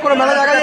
করে মেলা জায়গায়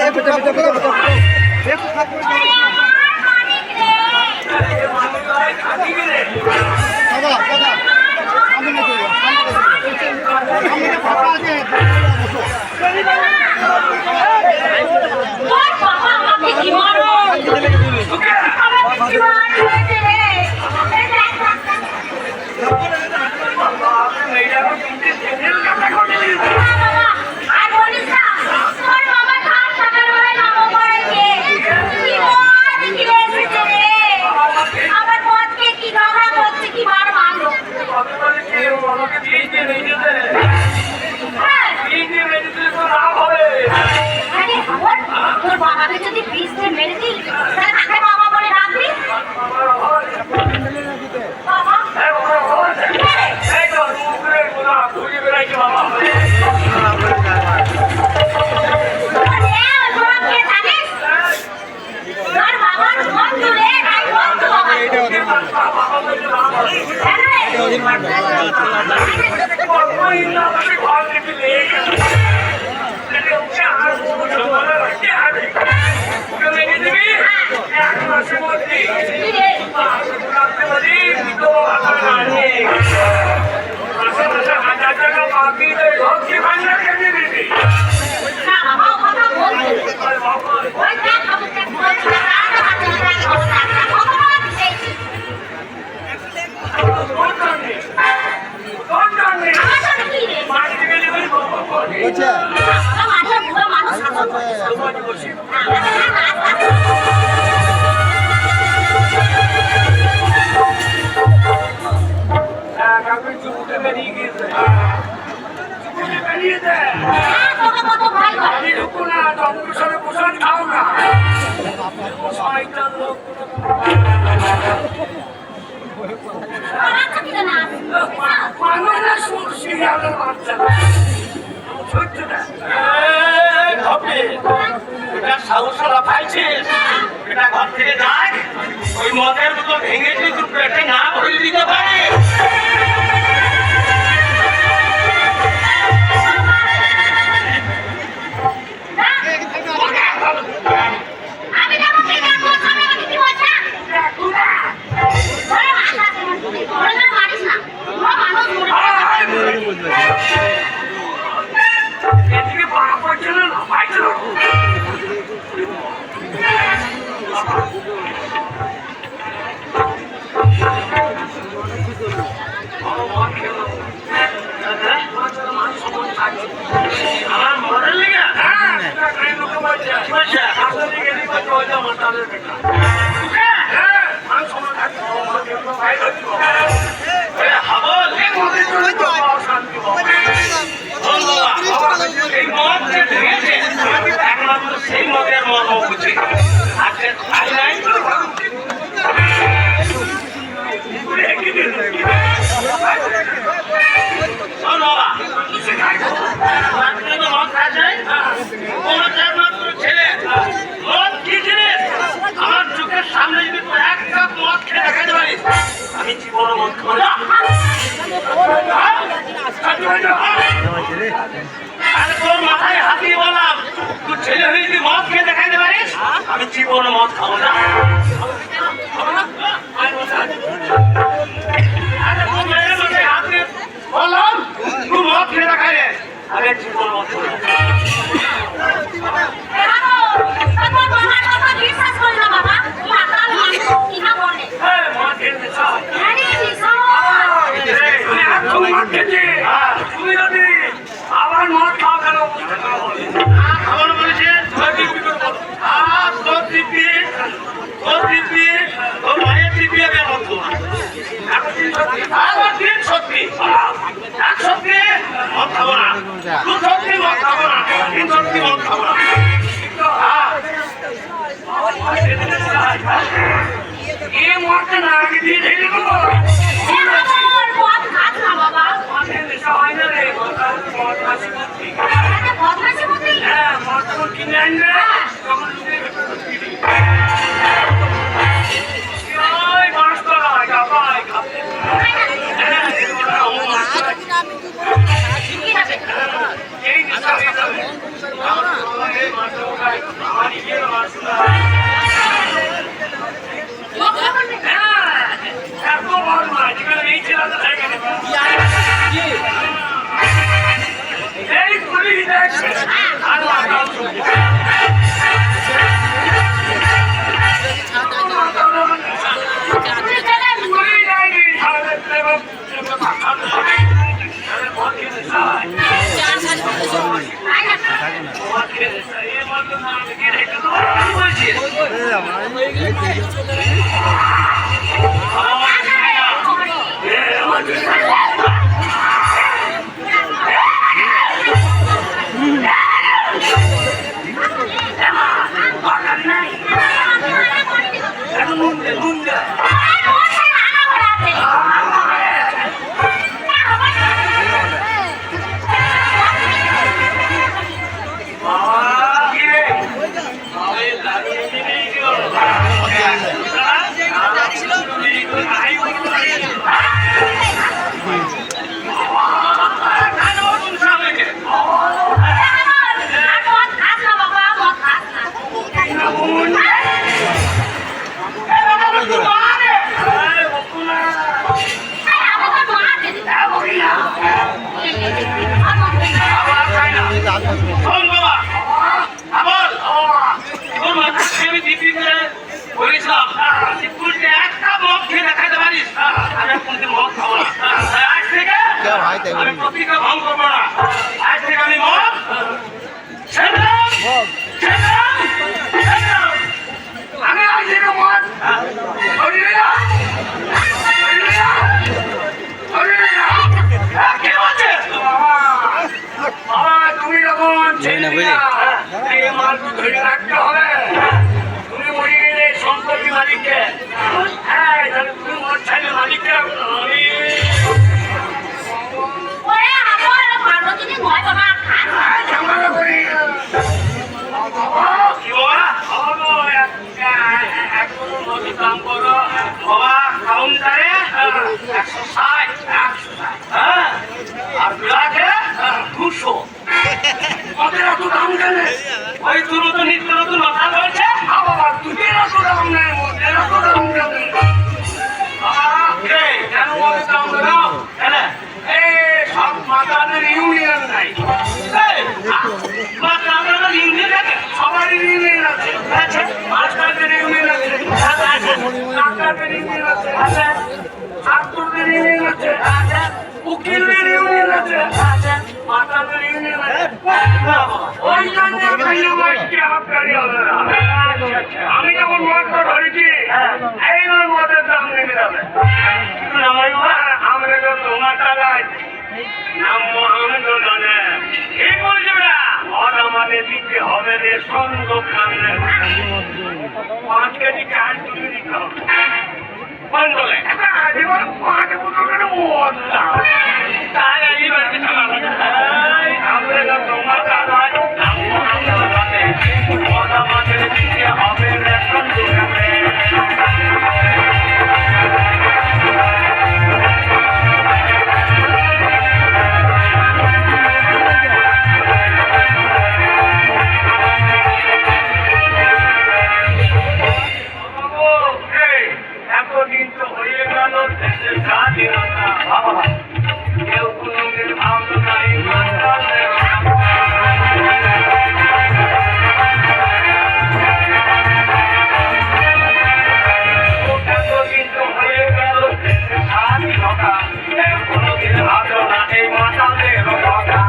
ঘর থেকে যায় ওই মদের মতো ভেঙে যদি পেটে না ভরে দিতে পারে সেই মদের মর্ম বুঝি আজকে খাই নাই ছেলে মদ কি জিনিস আমার চোখের সামনে যদি এক কাপ মদ খেয়ে দেখাতে পারিস আমি জীবন মদ খাবো না তোর মাথায় হাতি বললাম তুই ছেলে হয়ে যদি মদ খেয়ে দেখাতে পারিস আমি জীবনে মদ খাবো না বললাম তুই মদ খেয়ে দেখাই আমি জীবনে মদ খাবো আবার মদ খাওয়া কেন খাবার বলেছে সত্যি এক সত্যি মদ খাবো না দু সত্যি মদ খাবো না তিন সত্যি মদ খাবো না এই মদটা না আগে দিয়ে ঢেলে দেবো কিনে আনবে মাছ করায় গাবাই এই আমি প্রতিজ্ঞা ভঙ্গ করবো না। আজ থেকে আমি মদ ছেড়লাম, ছেড়লাম, ছেড়লাম। আমি আজ থেকে মদ ধরিয়ে নিলাম, ধরিয়ে নিলাম, ধরিয়ে নিলাম। কে বলছে? বাবা, তুমি যখন এই মাল ধরে রাখতে হবে। তুমি মরে গেলে সম্পত্তি মালিককে, হ্যাঁ তাহলে তুমি মদ ছাড়লে মালিককে আমি ঝামেলা করি। কি বাবা? এখন মদের দাম করো বাবা কাউন্টারে 160, 160, হ্যাঁ আর ব্লাকে 200। মদের এত দাম কেন? ওই তোর তো নিত্য নতুন মাথা রয়েছে। বাবা তুমি এত দাম নেই, মদের এত দাম কেন? কেন মদের দাম দাও? এই সব মাতাদের ইউনিয়ন নাই। মাতাদের ইউনিয়ন আছে, সবারই ইউনিয়ন আছে। মাস্টারদের ইউনিয়ন আছে, ডাক্তারদের ইউনিয়ন আছে, ছাত্রদের ইউনিয়ন আছে, উকিলদের ইউনিয়ন আছে, মাতাদের ইউনিয়ন আছে। ওই জন্য আমি যখন মদটা ধরেছি এইভাবে মদের দাম নেমে যাবে। আমরা তো তোমার টাকায় নাম আনন্দ জানে ঠিক বলছি না। মদ আমাদের দিতে হবে রেশন দোকানে 5 কেজি চাল তুলে দিতে হবে। বন্ধলে 5 বোতলের মদ তাহলে আমরা তো তোমার টাকায় নাম আনন্দ জানে মদ আমাদের দিতে হবে রেশন দোকানে। এতদিন তো হয়ে গেল দেশের স্বাধীনতা, কেউ কোনদিন ভাবলো নাই এতদিন তো হয়ে গেল দেশের স্বাধীনতা, কেউ কোনদিন ভাবলো না এই মাতালের কথা।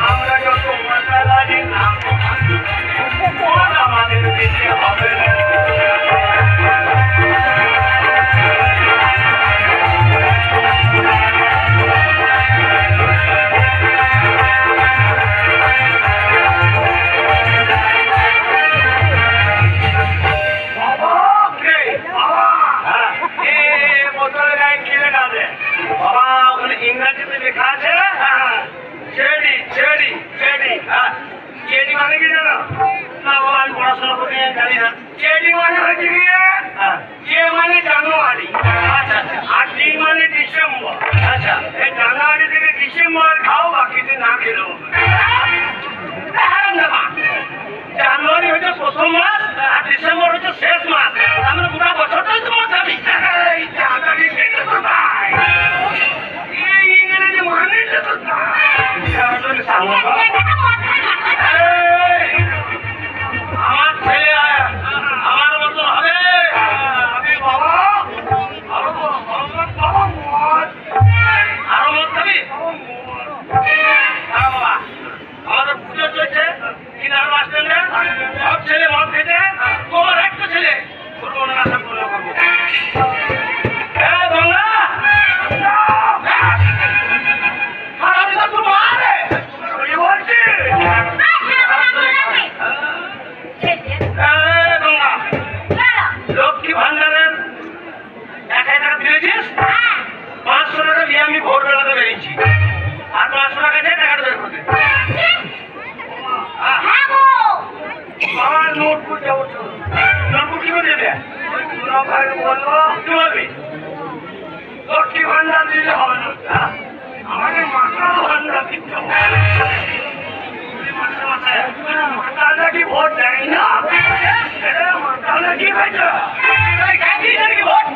আমরা যত মশলা দিলাম আমাদের দিতে হবে। ইংরেজিতে লেখা আছে চেডি, চেডি, চেডি। চেডি মানে কি জানো? না বাবা আমি পড়াশোনা করি জানি না। চেডি মানে হচ্ছে গিয়ে যে মানে জানুয়ারি, আর ডি মানে ডিসেম্বর। আচ্ছা এই জানুয়ারি থেকে ডিসেম্বর খাও, বাকি দিন না খেলেও। জানুয়ারি হচ্ছে প্রথম মাস আর ডিসেম্বর হচ্ছে শেষ মাস। আমরা গোটা বছরটাই তোমার যাবি। আমার ছেলে আমার মতো হবে। আমি বাবা আরো মত খাবি? বাবা আমাদের পুজো চলছে কিনার বাস স্ট্যান্ডে, সব ছেলে মদ খেতে, তোমার একটা ছেলে করবো না, আশা পূর্ণ করবো। লক্ষ্মী ভান্ডারের 1000 টাকা দিয়েছিস, 500 টাকা দিয়ে আমি ভোরবেলাতে বেরিয়েছি, আর 500 টাকা দিয়ে টাকাটা বের করতে আমার নোটপুর যাবো। নোটপুর কি করে দেবে? বলবো কি বলবি? লক্ষ্মী ভান্ডার দিলে হবে না, আমাদের মাথার ভান্ডার দিতে হবে। মাথা নাকি ভোট দেয় না, মাথা নাকি ভোট